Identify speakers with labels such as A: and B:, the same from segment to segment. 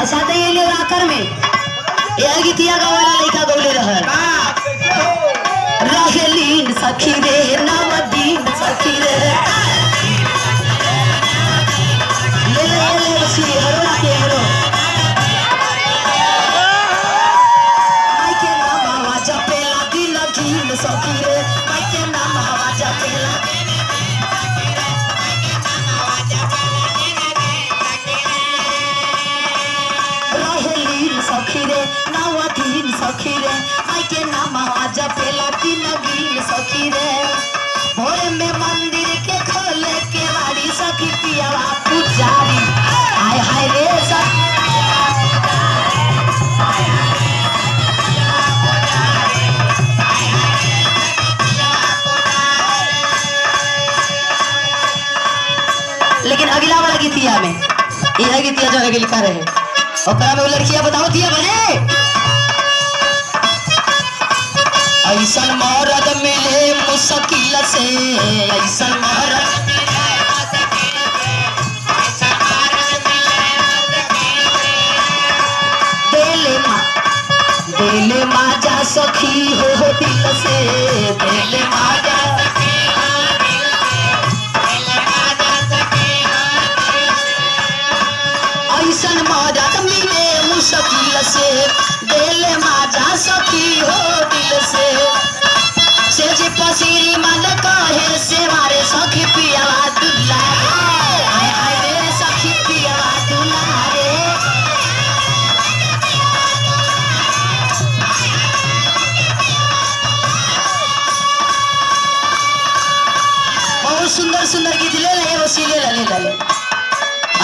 A: अच्छा तो ये ले आकर में ये गीतिया गवाला लइका गौले रहल रहेलीन सखी रे नवदीन सखी रे ले बसी हरो के हरो माई के नाम आवाज पेला दिल कीन सखी रे माई के नाम आवाज पेला रहेलीन सखी रे नवदीन सखी रे माई के नाम आवाज पेला दिल कीन सखी रे भोरे में मंदिर के खोले के वाड़ी सखी पियावा पुजारी हाय हाय रे सखी लेकिन अगला वाला गीतिया में यह गीतिया जो है लिखा रहे ओकरा में लड़कियां बताओ दिया बने ऐसन मरद मिले मुश्किल से ऐसन मरद देले माजा सखी हो दिल से देले माजा ऐसन मरद मिले मुश्किल से देले माजा सखी हो दिल से जे पसीरी मन कहे से मारे सखी पियावा दुलारे हाय हाय रे सखी पियावा दुलारे बहुत सुंदर सुंदर गीत ले ले बसी ले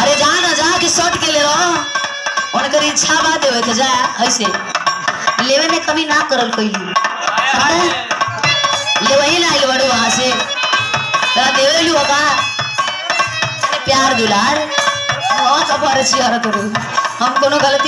A: अरे जा ना जा के शॉट के ले रहो उनकर इच्छा बात देवे के जा ऐसे लेवे में कभी ना करल कोई ले वही ना आइल बड़ू वहां से तेरा देवे लू का प्यार दुलार बहुत अपार छी हम कोनो गलती